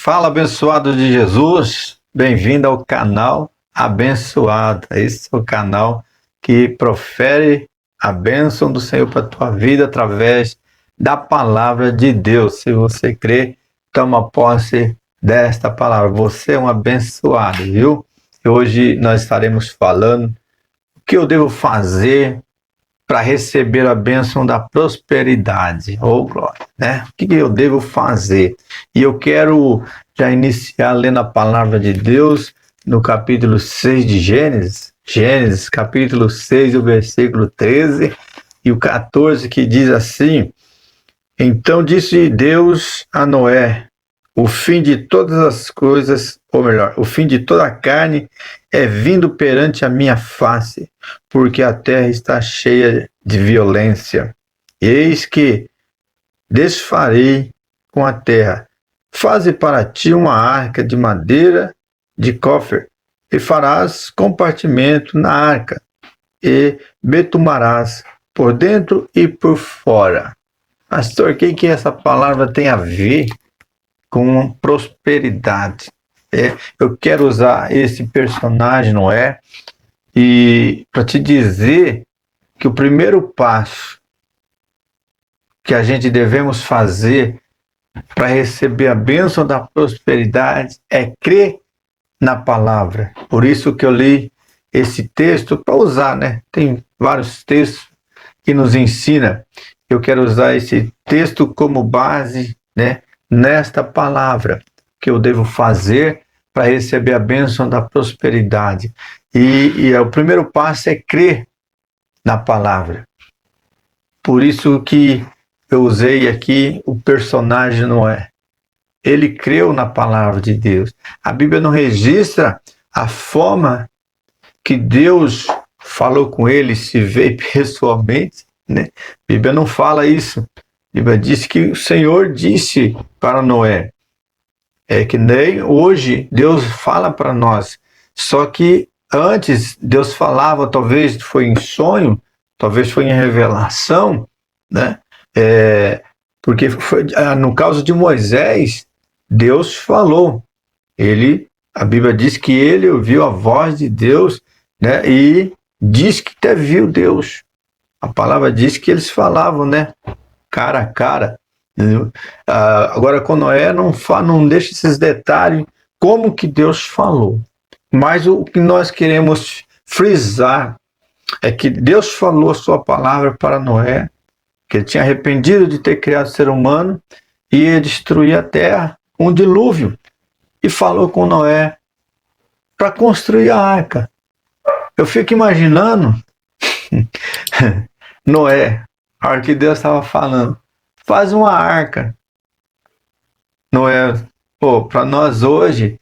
Fala, abençoado de Jesus, bem-vindo ao canal Abençoado. Esse é o canal que profere a bênção do Senhor para a tua vida através da palavra de Deus. Se você crê, toma posse desta palavra. Você é um abençoado, viu? E hoje nós estaremos falando o que eu devo fazer para receber a bênção da prosperidade. Oh, glória, né? O que eu devo fazer? E eu quero já iniciar lendo a palavra de Deus no capítulo 6 de Gênesis. Gênesis, capítulo 6, o versículo 13 e o 14, que diz assim: Então disse Deus a Noé: o fim de todas as coisas, ou melhor, o fim de toda a carne é vindo perante a minha face, porque a terra está cheia de violência. Eis que desfarei com a terra. Faze para ti uma arca de madeira de cofer, e farás compartimento na arca, e betumarás por dentro e por fora. Pastor, o que essa palavra tem a ver com prosperidade? Eu quero usar esse personagem, Noé, e para te dizer que o primeiro passo que a gente devemos fazer para receber a bênção da prosperidade é crer na palavra. Por isso que eu li esse texto para usar, né? Tem vários textos que nos ensinam. Eu quero usar esse texto como base, né, nesta palavra que eu devo fazer para receber a bênção da prosperidade. E o primeiro passo é crer na palavra. Por isso que eu usei aqui o personagem Noé. Ele creu na palavra de Deus. A Bíblia não registra a forma que Deus falou com ele, se veio pessoalmente, né? A Bíblia não fala isso. A Bíblia diz que o Senhor disse para Noé. É que nem hoje Deus fala para nós. Só que antes Deus falava, talvez foi em sonho, talvez foi em revelação, né? Porque foi, no caso de Moisés, Deus falou. A Bíblia diz que ele ouviu a voz de Deus, né? E diz que até viu Deus. A palavra diz que eles falavam, né? Cara a cara. Agora com Noé não deixa esses detalhes como que Deus falou, mas o que nós queremos frisar é que Deus falou a sua palavra para Noé, que ele tinha arrependido de ter criado o ser humano e ia destruir a terra com um dilúvio, e falou com Noé para construir a arca. Eu fico imaginando Noé, a hora que Deus estava falando, faz uma arca. Noé, para nós hoje,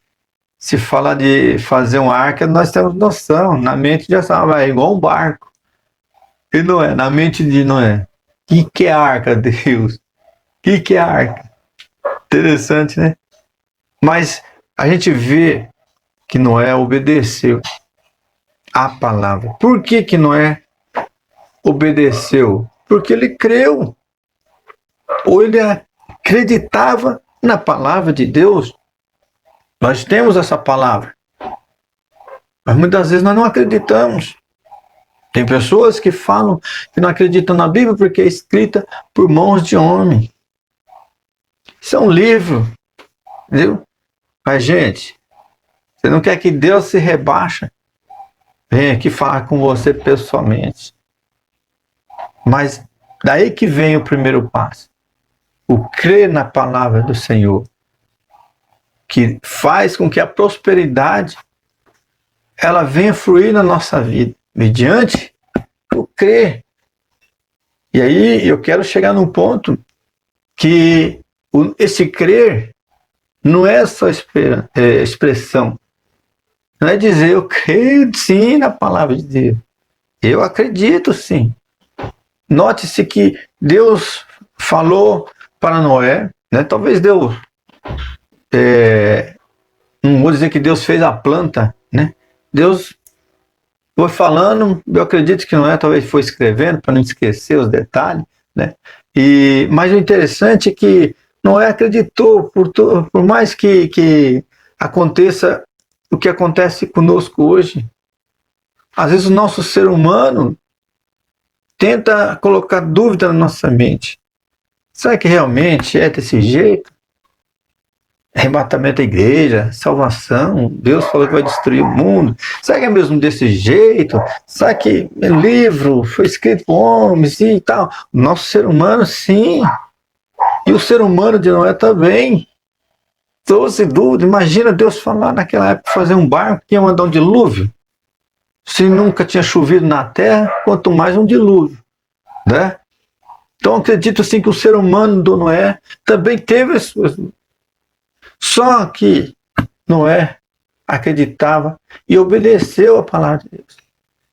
se fala de fazer uma arca, nós temos noção. Na mente já estava igual um barco. E Noé, na mente de Noé, o que é a arca, Deus? O que é a arca? Interessante, né? Mas a gente vê que Noé obedeceu a palavra. Por que Noé obedeceu? Porque ele creu. Ou ele acreditava na palavra de Deus. Nós temos essa palavra, mas muitas vezes nós não acreditamos. Tem pessoas que falam que não acreditam na Bíblia porque é escrita por mãos de homem. Isso é um livro, viu? Mas, gente, você não quer que Deus se rebaixa? Vem aqui falar com você pessoalmente. Mas daí que vem o primeiro passo. O crer na palavra do Senhor, que faz com que a prosperidade ela venha fluir na nossa vida, mediante o crer. E aí eu quero chegar num ponto que esse crer não é só expressão. Não é dizer eu creio sim na palavra de Deus. Eu acredito sim. Note-se que Deus falou para Noé, né? Talvez Deus, não vou dizer que Deus fez a planta, né? Deus foi falando, eu acredito que Noé talvez foi escrevendo para não esquecer os detalhes, né? Mas o interessante é que Noé acreditou, por mais que aconteça o que acontece conosco hoje. Às vezes o nosso ser humano tenta colocar dúvida na nossa mente. Será que realmente é desse jeito? Arrebatamento da igreja, salvação, Deus falou que vai destruir o mundo. Será que é mesmo desse jeito? Será que livro foi escrito por homens e tal? O nosso ser humano, sim. E o ser humano de Noé também. Trouxe dúvida. Imagina Deus falar naquela época fazer um barco que ia mandar um dilúvio. Se nunca tinha chovido na terra, quanto mais um dilúvio, né? Então acredito assim que o ser humano do Noé também teve as suas. Só que Noé acreditava e obedeceu a palavra de Deus.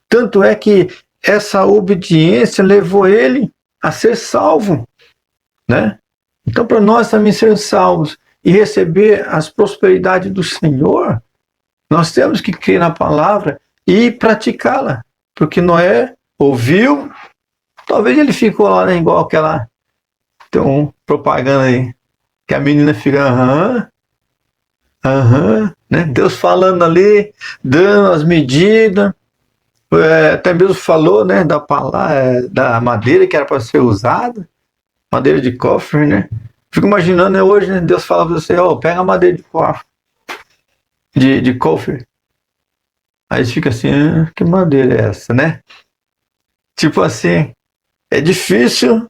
Tanto é que essa obediência levou ele a ser salvo, né? Então, para nós também sermos salvos e receber as prosperidades do Senhor, nós temos que crer na palavra e praticá-la. Porque Noé ouviu, talvez ele ficou lá, né, igual aquela, tem um propaganda aí, que a menina fica, né? Deus falando ali, dando as medidas, até mesmo falou, né, da madeira que era para ser usada, madeira de cofre, né? Fico imaginando, né, hoje, né, Deus fala para você, pega a madeira de cofre, de cofre. Aí fica assim, que madeira é essa, né? Tipo assim, é difícil,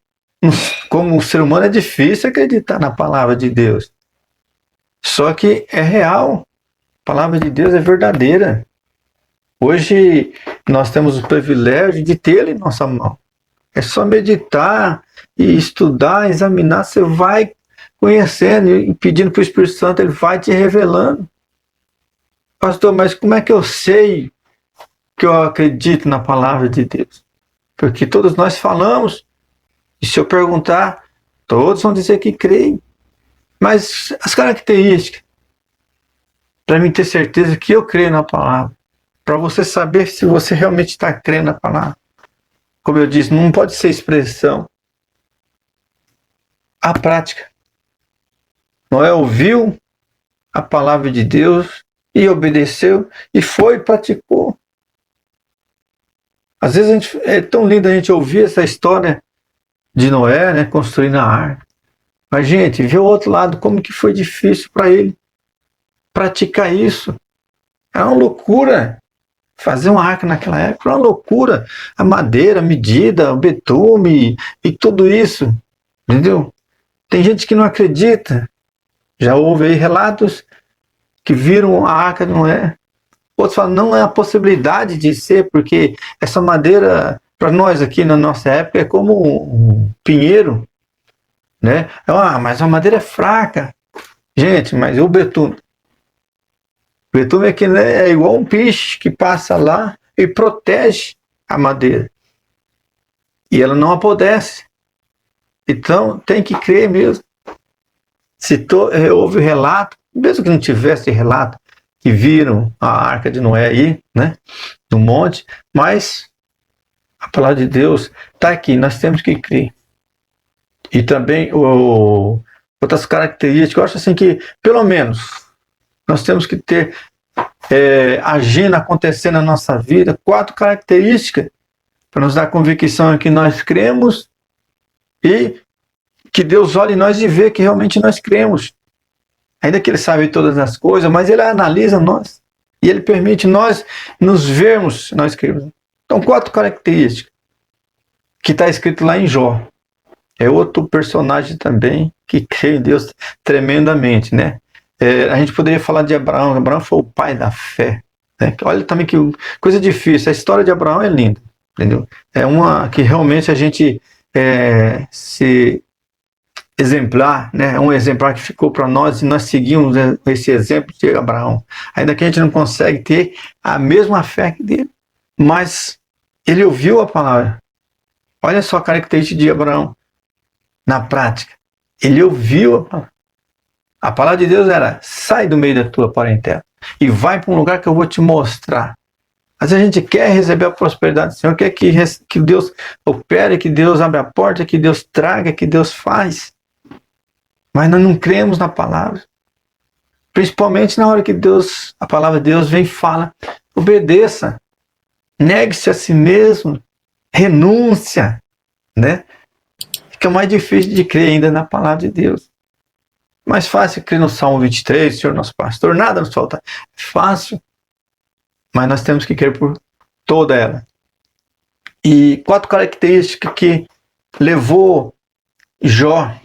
como ser humano é difícil acreditar na palavra de Deus. Só que é real, a palavra de Deus é verdadeira. Hoje nós temos o privilégio de tê-la em nossa mão. É só meditar e estudar, examinar, você vai conhecendo e pedindo para o Espírito Santo, ele vai te revelando. Pastor, mas como é que eu sei que eu acredito na palavra de Deus? Porque todos nós falamos, e se eu perguntar, todos vão dizer que creem. Mas as características, para mim ter certeza que eu creio na palavra, para você saber se você realmente está crendo na palavra. Como eu disse, não pode ser expressão. A prática. Noé ouviu a palavra de Deus e obedeceu e foi e praticou. Às vezes é tão lindo a gente ouvir essa história de Noé, né, construindo a arca. Mas, gente, vê o outro lado, como que foi difícil para ele praticar isso. É uma loucura. Fazer uma arca naquela época era uma loucura. A madeira, a medida, o betume e tudo isso. Entendeu? Tem gente que não acredita. Já houve aí relatos que viram a arca de Noé. Outros falam, não é a possibilidade de ser, porque essa madeira, para nós aqui na nossa época, é como um pinheiro, né? Mas a madeira é fraca. Gente, mas o betume? O betume é, que, né, é igual um piche que passa lá e protege a madeira. E ela não apodrece. Então, tem que crer mesmo. Houve relato, mesmo que não tivesse relato, que viram a arca de Noé aí, né, no monte, mas a palavra de Deus está aqui, nós temos que crer. E também outras características, eu acho assim que, pelo menos, nós temos que ter, agindo, acontecendo na nossa vida, 4 características para nos dar convicção que nós cremos e que Deus olhe em nós e vê que realmente nós cremos. Ainda que Ele sabe todas as coisas, mas Ele analisa nós. E Ele permite nós nos vermos, nós cremos. Então, 4 características que está escrito lá em Jó. É outro personagem também que crê em Deus tremendamente, né? A gente poderia falar de Abraão. Abraão foi o pai da fé, né? Olha também que coisa difícil. A história de Abraão é linda, entendeu? É uma que realmente a gente se exemplar, né? É um exemplar que ficou para nós e nós seguimos esse exemplo de Abraão. Ainda que a gente não consegue ter a mesma fé que dele, mas ele ouviu a palavra. Olha só a característica de Abraão na prática. Ele ouviu a palavra. A palavra de Deus era: sai do meio da tua parentela e vai para um lugar que eu vou te mostrar. Mas a gente quer receber a prosperidade do Senhor, quer que Deus opere, que Deus abra a porta, que Deus traga, que Deus faz. mas nós não cremos na palavra. Principalmente na hora que Deus, a palavra de Deus vem e fala, obedeça, negue-se a si mesmo, renúncia, né? Fica mais difícil de crer ainda na palavra de Deus. Mais fácil crer no Salmo 23, Senhor nosso pastor, nada nos falta. É fácil, mas nós temos que crer por toda ela. E 4 características que levou Jó a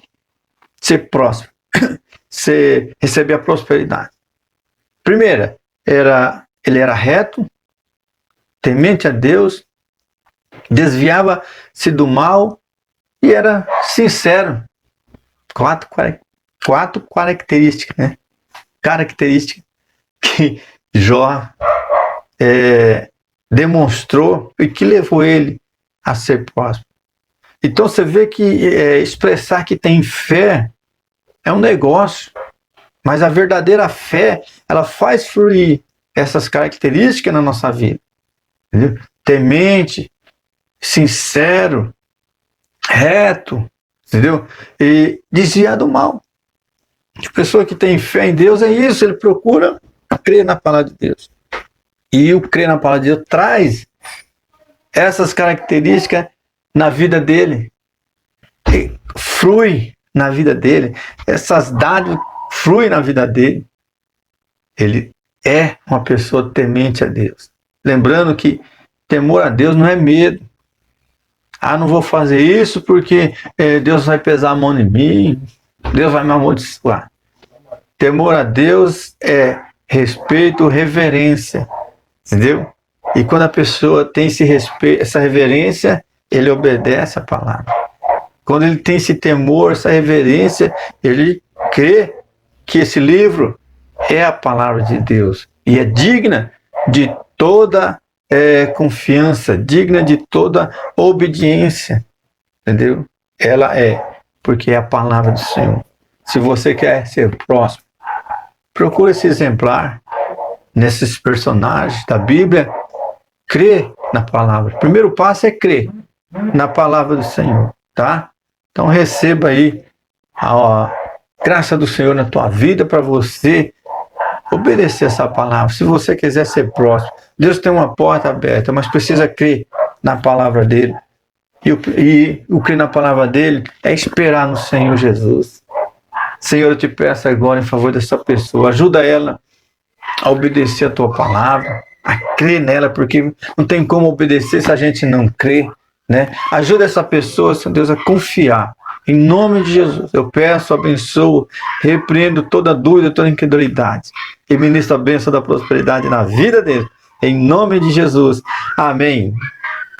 ser próspero, receber a prosperidade. Primeira, ele era reto, temente a Deus, desviava-se do mal e era sincero. 4 características, né? Características que Jó demonstrou e que levou ele a ser próspero. Então você vê que expressar que tem fé é um negócio, mas a verdadeira fé, ela faz fluir essas características na nossa vida. Entendeu? Temente, sincero, reto, entendeu? E desviar do mal. A pessoa que tem fé em Deus é isso, ele procura crer na palavra de Deus. E o crer na palavra de Deus traz essas características na vida dele. E flui na vida dele. Essas dádivas fluem na vida dele. Ele é uma pessoa temente a Deus. Lembrando que temor a Deus não é medo. Ah, não vou fazer isso porque Deus vai pesar a mão em mim. Deus vai me amaldiçoar. Temor a Deus é respeito, reverência. Entendeu? E quando a pessoa tem esse respeito, essa reverência, ele obedece a palavra. Quando ele tem esse temor, essa reverência, ele crê que esse livro é a palavra de Deus e é digna de toda confiança, digna de toda obediência. Entendeu? Ela é, porque é a palavra do Senhor. Se você quer ser próximo, procure esse exemplar nesses personagens da Bíblia. Crê na palavra. O primeiro passo é crer na palavra do Senhor, tá? Então receba aí a graça do Senhor na tua vida para você obedecer essa palavra. Se você quiser ser próximo, Deus tem uma porta aberta, mas precisa crer na palavra dele. E o crer na palavra dele é esperar no Senhor Jesus. Senhor, eu te peço agora em favor dessa pessoa, ajuda ela a obedecer a tua palavra, a crer nela, porque não tem como obedecer se a gente não crê, né? Ajuda essa pessoa, Senhor Deus, a confiar. Em nome de Jesus, eu peço, abençoo, repreendo toda dúvida, toda incredulidade e ministro a bênção da prosperidade na vida dele. Em nome de Jesus. Amém.